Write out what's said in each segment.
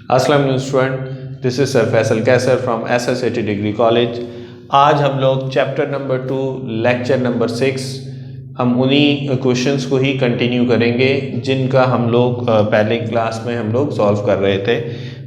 अस्सलाम वालेकुम student, this is sir Faisal Qaiser from SSAT degree college. आज हम लोग चैप्टर नंबर 2 लेक्चर नंबर 6 हम उन्हीं क्वेश्चंस को ही कंटिन्यू करेंगे जिनका हम लोग पहले क्लास में हम लोग सॉल्व कर रहे थे।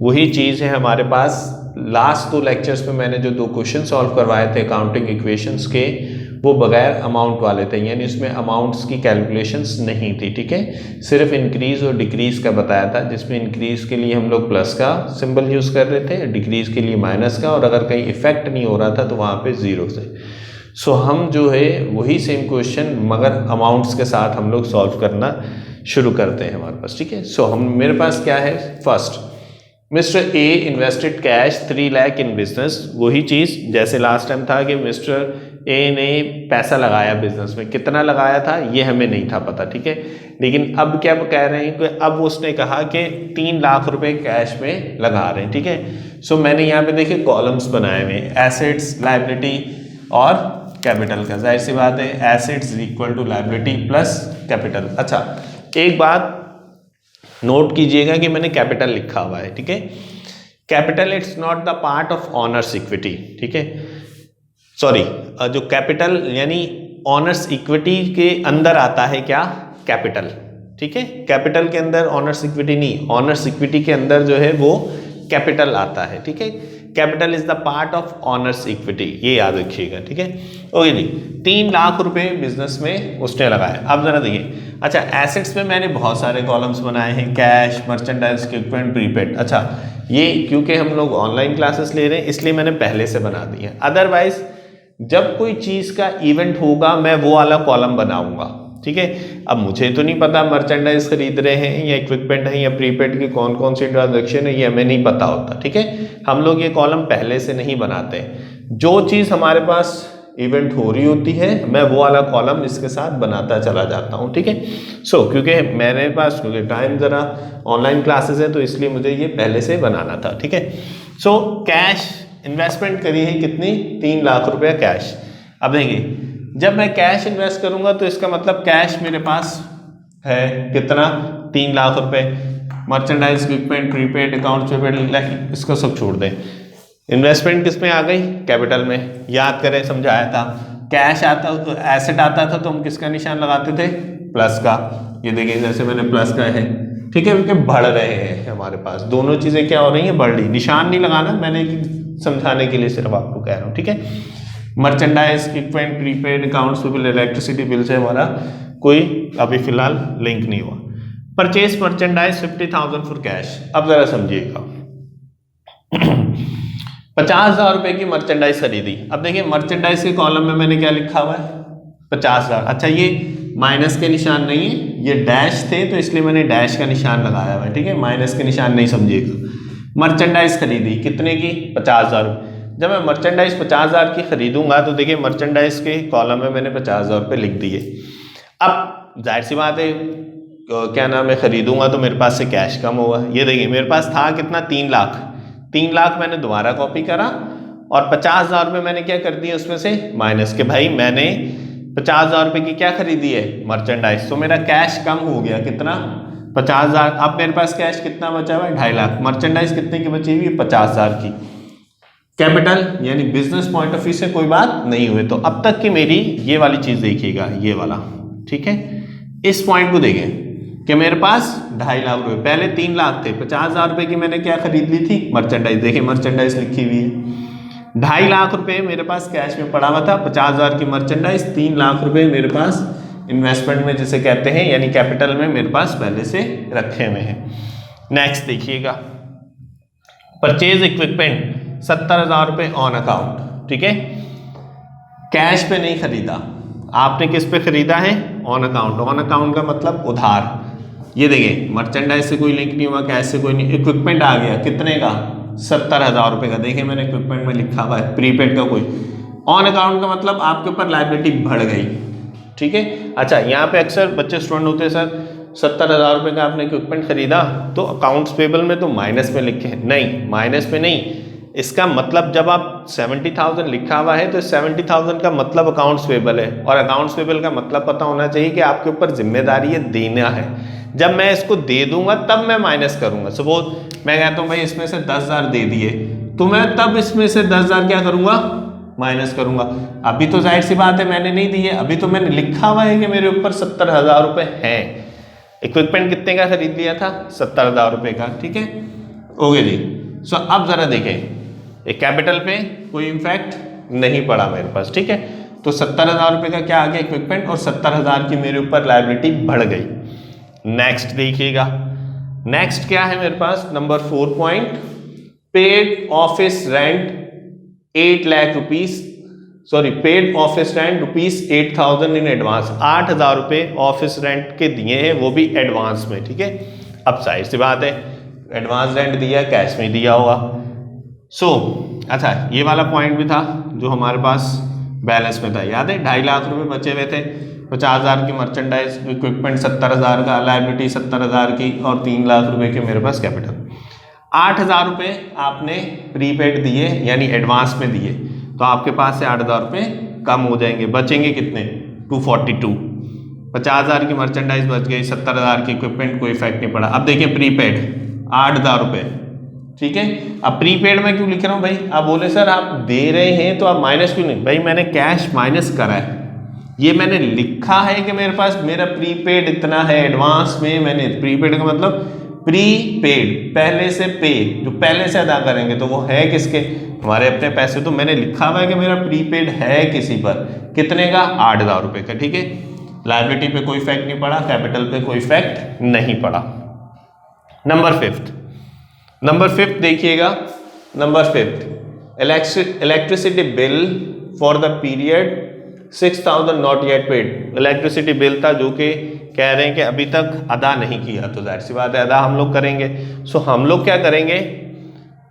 वही चीज़ है हमारे पास। लास्ट 2 लेक्चर्स में मैंने जो 2 क्वेश्चन सॉल्व करवाए थे अकाउंटिंग इक्वेशंस के, वो बगैर अमाउंट वाले थे, यानी उसमें अमाउंट्स की कैलकुलेशंस नहीं थी। ठीक है, सिर्फ इंक्रीज़ और डिक्रीज़ का बताया था, जिसमें इंक्रीज़ के लिए हम लोग प्लस का सिंबल यूज़ कर रहे थे, डिक्रीज़ के लिए माइनस का, और अगर कहीं इफेक्ट नहीं हो रहा था तो वहाँ पे ज़ीरो से। सो हम जो है वही सेम क्वेश्चन मगर अमाउंट्स के साथ हम लोग सॉल्व करना शुरू करते हैं हमारे पास। ठीक है, सो हम मेरे पास क्या है, first mister A invested cash 3 lakh in business. वही चीज़ जैसे लास्ट टाइम था कि मिस्टर ए ने पैसा लगाया बिजनेस में, कितना लगाया था ये हमें नहीं था पता। ठीक है, लेकिन अब क्या कह रहे हैं कि अब उसने कहा कि 3 लाख रुपए कैश में लगा रहे हैं। ठीक है, सो मैंने यहाँ पे देखिए कॉलम्स बनाए हुए, एसेट्स, लायबिलिटी और कैपिटल का। जाहिर सी बात है assets equal to liability plus capital. अच्छा, एक बात नोट कीजिएगा कि मैंने कैपिटल लिखा हुआ है। ठीक है, capital it's not the part of honours equity. ठीक है, सॉरी, जो कैपिटल यानी ऑनर्स इक्विटी के अंदर आता है क्या, कैपिटल। ठीक है, कैपिटल के अंदर ऑनर्स इक्विटी नहीं, ऑनर्स इक्विटी के अंदर जो है वो कैपिटल आता है। ठीक है, capital is the part of honours equity, ये याद रखिएगा। ठीक है, ओके जी। 3 लाख रुपए बिजनेस में उसने लगाया। अब जरा देखिए, अच्छा एसेट्स में मैंने बहुत सारे कॉलम्स बनाए हैं, कैश, मर्चेंडाइज, इक्विपमेंट, प्रीपेड। अच्छा, ये क्योंकि हम लोग ऑनलाइन क्लासेस ले रहे हैं इसलिए मैंने पहले से बना दी है, अदरवाइज जब कोई चीज़ का इवेंट होगा मैं वो वाला कॉलम बनाऊंगा। ठीक है, अब मुझे तो नहीं पता मर्चेंडाइज खरीद रहे हैं या इक्विपमेंट है या प्रीपेड की कौन कौन सी ट्रांजेक्शन है, ये हमें नहीं पता होता। ठीक है, हम लोग ये कॉलम पहले से नहीं बनाते। जो चीज़ हमारे पास इवेंट हो रही होती है मैं वो वाला कॉलम इसके साथ बनाता चला जाता हूँ। ठीक है, सो क्योंकि मेरे पास क्योंकि टाइम ज़रा ऑनलाइन क्लासेस है तो इसलिए मुझे ये पहले से बनाना था। ठीक है, सो कैश इन्वेस्टमेंट करी है कितनी, 3 लाख रुपया कैश। अब देखिए, जब मैं कैश इन्वेस्ट करूंगा तो इसका मतलब कैश मेरे पास है कितना, 3 लाख रुपए। Merchandise, equipment, prepaid, accounts payable, इसको सब छोड़ दें। इन्वेस्टमेंट किस में आ गई, कैपिटल में। याद करें, समझाया था कैश आता तो एसेट आता था तो हम किसका निशान लगाते थे, प्लस का। ये देखिए जैसे मैंने प्लस का है। ठीक है, क्योंकि बढ़ रहे हैं हमारे पास दोनों चीजें क्या हो रही हैं, बढ़ रही। निशान नहीं लगाना, मैंने समझाने के लिए सिर्फ आपको कह रहा हूँ। ठीक है, merchandise, equipment, prepaid, accounts payable, electricity bill से हमारा कोई अभी फिलहाल लिंक नहीं हुआ। Purchase merchandise 50,000 for cash. अब जरा समझिएगा, 50,000 रुपए की मर्चेंडाइज खरीदी। अब देखिए मर्चेंडाइज के कॉलम में मैंने क्या लिखा हुआ है, 50,000। अच्छा, ये माइनस के निशान नहीं है, ये डैश थे तो इसलिए मैंने डैश का निशान लगाया हुआ है। ठीक है, माइनस के निशान नहीं समझिएगा। मर्चेंडाइज खरीदी कितने की, 50,000। जब मैं मर्चेंडाइज 50,000 की खरीदूंगा तो देखिए मर्चेंडाइज के कॉलम में मैंने 50,000 रुपये लिख दिए। अब जाहिर सी बात है क्या नाम है, खरीदूंगा तो मेरे पास से कैश कम होगा। ये देखिए मेरे पास था कितना, 3 लाख। 3 लाख मैंने दोबारा कॉपी करा और 50,000 रुपये मैंने क्या कर दिए उसमें से माइनस के। भाई मैंने 50,000 रुपये की क्या खरीदी है, मर्चेंडाइज, तो मेरा कैश कम हो गया कितना, 50,000। अब मेरे पास कैश कितना बचा हुआ है, 2.5 लाख। मर्चेंडाइज कितने की बची हुई है, 50,000 की। कैपिटल यानी बिजनेस पॉइंट ऑफ व्यू से कोई बात नहीं हुई। तो अब तक की मेरी ये वाली चीज देखिएगा, ये वाला। ठीक है, इस पॉइंट को देखें कि मेरे पास 2.5 लाख रुपए, पहले 3 लाख थे, 50,000 रुपए की मैंने क्या खरीद ली थी, मर्चेंडाइज। देखिए मर्चेंडाइज लिखी हुई है, 2.5 लाख रुपए मेरे पास कैश में पड़ा हुआ था, 50,000 की मर्चेंडाइज, 3 लाख रुपए मेरे पास इन्वेस्टमेंट में जिसे कहते हैं यानी कैपिटल में मेरे पास पहले से रखे हुए हैं। नेक्स्ट देखिएगा, परचेज इक्विपमेंट 70,000 रुपये ऑन अकाउंट। ठीक है, कैश पे नहीं खरीदा, आपने किस पे खरीदा है, ऑन अकाउंट। ऑन अकाउंट का मतलब उधार। ये देखिए मर्चेंडाइज से कोई लिंक नहीं हुआ, कैश से कोई नहीं। इक्विपमेंट आ गया कितने का, 70,000 रुपये का। देखिए मैंने इक्विपमेंट में लिखा हुआ है, प्रीपेड का कोई। ऑन अकाउंट का मतलब आपके ऊपर लायबिलिटी बढ़ गई। ठीक है, अच्छा यहाँ पे अक्सर बच्चे स्टूडेंट होते हैं, सर 70,000 रुपये का आपने इक्विपमेंट खरीदा तो अकाउंट्स पेबल में तो माइनस में लिखे हैं। नहीं, माइनस में नहीं, इसका मतलब जब आप 70,000 लिखा हुआ है तो 70,000 का मतलब अकाउंट्स पेबल है, और अकाउंट्स पेबल का मतलब पता होना चाहिए कि आपके ऊपर जिम्मेदारी है, देना है। जब मैं इसको दे दूंगा तब मैं माइनस करूंगा। सपोज मैं कहता हूं भाई इसमें से 10,000 दे दिए, तो मैं तब इसमें से 10,000 क्या करूंगा, माइनस करूंगा। अभी तो जाहिर सी बात है मैंने नहीं दिए, अभी तो मैंने लिखा हुआ है कि मेरे ऊपर 70,000 रुपए हैं। इक्विपमेंट कितने का खरीद लिया था, 70,000 रुपए का, ठीक है, ओके जी। सो अब जरा देखें, एक कैपिटल पे कोई इम्पैक्ट नहीं पड़ा मेरे पास, ठीक है। तो 70,000 रुपए का क्या आ गया, इक्विपमेंट, और 70,000 की मेरे ऊपर लायबिलिटी बढ़ गई। नेक्स्ट देखिएगा, नेक्स्ट क्या है मेरे पास, number 4 point, paid office rent 8 lakh rupees, sorry paid office rent rupees 8,000 in advance. 8,000 रुपए ऑफिस रेंट के दिए हैं, वो भी एडवांस में, ठीक है। अब जाहिर सी बात है एडवांस रेंट दिया, कैश में दिया होगा। सो अच्छा, ये वाला पॉइंट भी था जो हमारे पास बैलेंस में था, याद है 2.5 लाख रुपए बचे हुए थे, 50,000 की मर्चेंडाइज, इक्विपमेंट 70,000 का, लायबिलिटी 70,000 की, और 3 लाख रुपए के मेरे पास कैपिटल। 8,000 रुपए आपने प्रीपेड दिए यानी एडवांस में दिए, तो आपके पास से 8,000 रुपए कम हो जाएंगे, बचेंगे कितने, 242। 50,000 की मर्चेंडाइज बच गई, 70,000 की इक्विपमेंट, कोई इफेक्ट नहीं पड़ा। अब देखिए प्रीपेड 8,000 रुपए, ठीक है। अब प्रीपेड में क्यों लिख रहा हूँ भाई, आप बोले सर आप दे रहे हैं तो आप माइनस क्यों नहीं, भाई मैंने कैश माइनस करा है, ये मैंने लिखा है कि मेरे पास मेरा प्रीपेड इतना है, एडवांस में मैंने, प्रीपेड का मतलब प्रीपेड, पहले से पे, जो पहले से अदा करेंगे, तो वो है किसके, हमारे अपने पैसे। तो मैंने लिखा हुआ है कि मेरा प्रीपेड है किसी पर, कितने का, 8,000 रुपए का, ठीक है। लायबिलिटी पे कोई इफेक्ट नहीं पड़ा, कैपिटल पे कोई इफेक्ट नहीं पड़ा। नंबर फिफ्थ देखिएगा, number 5, electricity bill for the period 6,000 not yet paid. Electricity bill था जो कि कह रहे हैं कि अभी तक अदा नहीं किया, तो जाहिर सी बात है अदा हम लोग करेंगे। सो हम लोग क्या करेंगे,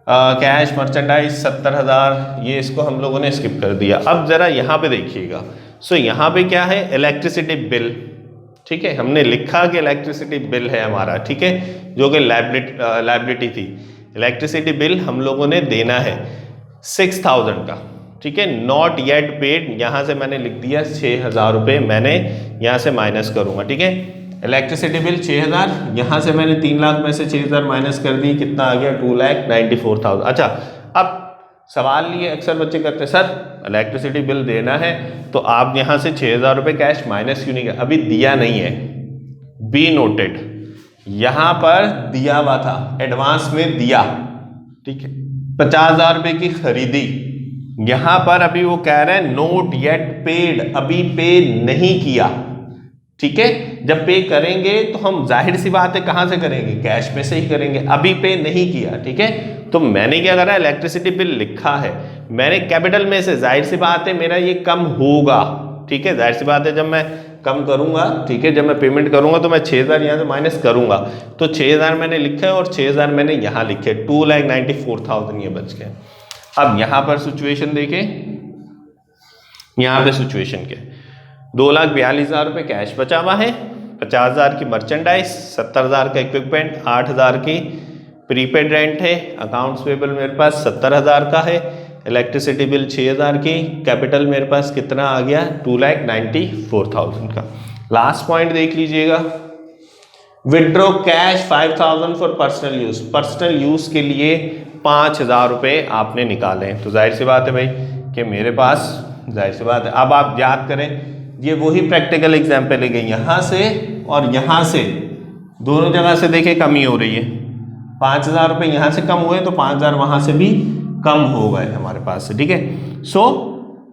कैश मर्चेंडाइज 70,000, ये इसको हम लोगों ने स्किप कर दिया। अब जरा यहाँ पे देखिएगा, सो यहाँ पे क्या है, इलेक्ट्रिसिटी बिल, ठीक है, हमने लिखा कि इलेक्ट्रिसिटी बिल है हमारा, ठीक है, जो कि लायबिलिटी थी। इलेक्ट्रिसिटी बिल हम लोगों ने देना है 6,000 का, ठीक है, नॉट येट पेड, यहाँ से मैंने लिख दिया 6,000 रुपये मैंने यहाँ से माइनस करूँगा, ठीक है। इलेक्ट्रिसिटी बिल 6,000, यहाँ से मैंने 3 लाख में से 6,000 माइनस कर दी, कितना आ गया, 2,94,000। अच्छा, अब सवाल ये अक्सर बच्चे करते, सर इलेक्ट्रिसिटी बिल देना है तो आप यहाँ से 6,000 रुपये कैश माइनस क्यों नहीं कर, अभी दिया नहीं है, बी नोटेड, यहाँ पर दिया हुआ था, एडवांस में दिया, ठीक है, 50,000 रुपये की खरीदी, यहाँ पर अभी वो कह रहे हैं नोट येट पेड, अभी पे नहीं किया, ठीक है। जब पे करेंगे तो हम जाहिर सी बात है कहाँ से करेंगे, कैश में से ही करेंगे, अभी पे नहीं किया, ठीक है। तो मैंने क्या करा, इलेक्ट्रिसिटी बिल लिखा है मैंने कैपिटल में से, जाहिर सी बात है मेरा ये कम होगा, ठीक है, जाहिर सी बात है जब मैं कम करूंगा, ठीक है, जब मैं पेमेंट करूंगा तो मैं 6,000 यहाँ से माइनस करूंगा, तो 6,000 मैंने लिखा है और 6,000 मैंने यहाँ लिखे, 2,94,000 ये बच गए। अब यहाँ पर सिचुएशन देखें, यहाँ पे सिचुएशन क्या है, 2,42,000 रुपये कैश बचा हुआ है, 50,000 की मर्चेंडाइज, 70,000 का इक्विपमेंट, 8,000 की प्रीपेड रेंट है, अकाउंट्स पेबल मेरे पास 70,000 का है, इलेक्ट्रिसिटी बिल 6,000 की, कैपिटल मेरे पास कितना आ गया, 2,94,000 का। लास्ट पॉइंट देख लीजिएगा, withdraw cash 5,000 for personal use, personal use के लिए 5,000 रुपये आपने निकाले, तो जाहिर सी बात है भाई कि मेरे पास, जाहिर सी बात है, अब आप याद करें, ये वही प्रैक्टिकल एग्जाम्पल है, यहाँ से और यहाँ से दोनों जगह से देखें कमी हो रही है, 5,000 रुपये यहाँ से कम हुए तो 5,000 वहाँ से भी कम हो गए हमारे पास से, ठीक है। सो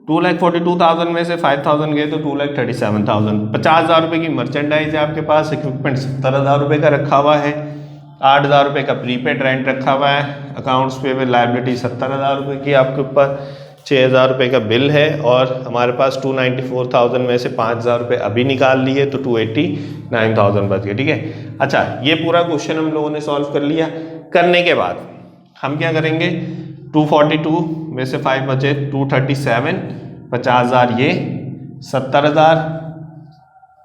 2,42,000 में से 5,000 गए तो 2,37,000, 50,000 रुपये की मर्चेंडाइज है आपके पास, इक्विपमेंट 70,000 रुपये का रखा हुआ है, 8,000 रुपये का प्रीपेड रेंट रखा हुआ है, अकाउंट्स पे लायबिलिटी 70,000 रुपये की आपके ऊपर, 6,000 रुपये का बिल है, और हमारे पास 2,94,000 में से 5,000 रुपये अभी निकाल लिए तो 2,89,000 बच गए, ठीक है। अच्छा, ये पूरा क्वेश्चन हम लोगों ने सॉल्व कर लिया। करने के बाद हम क्या करेंगे, 242 में से 5 बचे, 237, 50,000 ये, 70,000,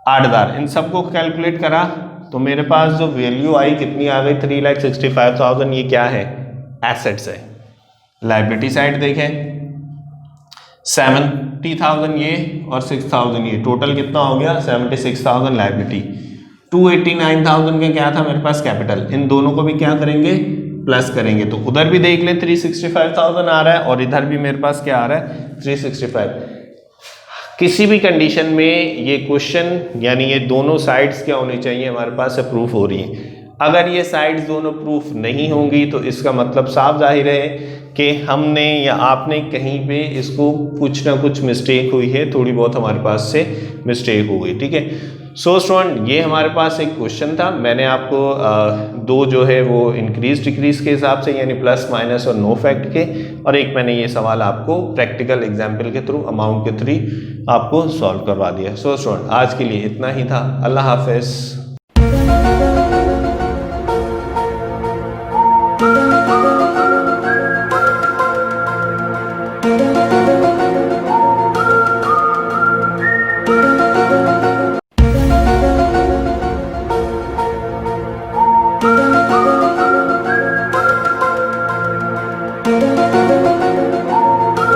8,000, इन सबको कैलकुलेट करा तो मेरे पास जो वैल्यू आई कितनी आ गई, 3,65,000। ये क्या है, एसेट्स है। लायबिलिटी साइड देखें, 70,000 ये और 6,000 ये, टोटल कितना हो गया, 76,000 लायबिलिटी। 289,000 का क्या था मेरे पास कैपिटल, इन दोनों को भी क्या करेंगे प्लस करेंगे, तो उधर भी देख ले 365,000 आ रहा है और इधर भी मेरे पास क्या आ रहा है 365। किसी भी कंडीशन में ये क्वेश्चन यानी ये दोनों साइड्स क्या होनी चाहिए हमारे पास प्रूफ हो रही है। अगर ये साइड्स दोनों प्रूफ नहीं होंगी तो इसका मतलब साफ जाहिर है कि हमने या आपने कहीं पे इसको कुछ ना कुछ मिस्टेक हुई है, थोड़ी बहुत हमारे पास से मिस्टेक हो गई, ठीक है। सो स्टूडेंट ये हमारे पास एक क्वेश्चन था, मैंने आपको दो जो है वो इंक्रीज डिक्रीज के हिसाब से यानी प्लस माइनस और नो फैक्ट के, और एक मैंने ये सवाल आपको प्रैक्टिकल एग्जाम्पल के थ्रू अमाउंट के थ्रू आपको सॉल्व करवा दिया। सो स्टूडेंट आज के लिए इतना ही था। अल्लाह हाफिज़।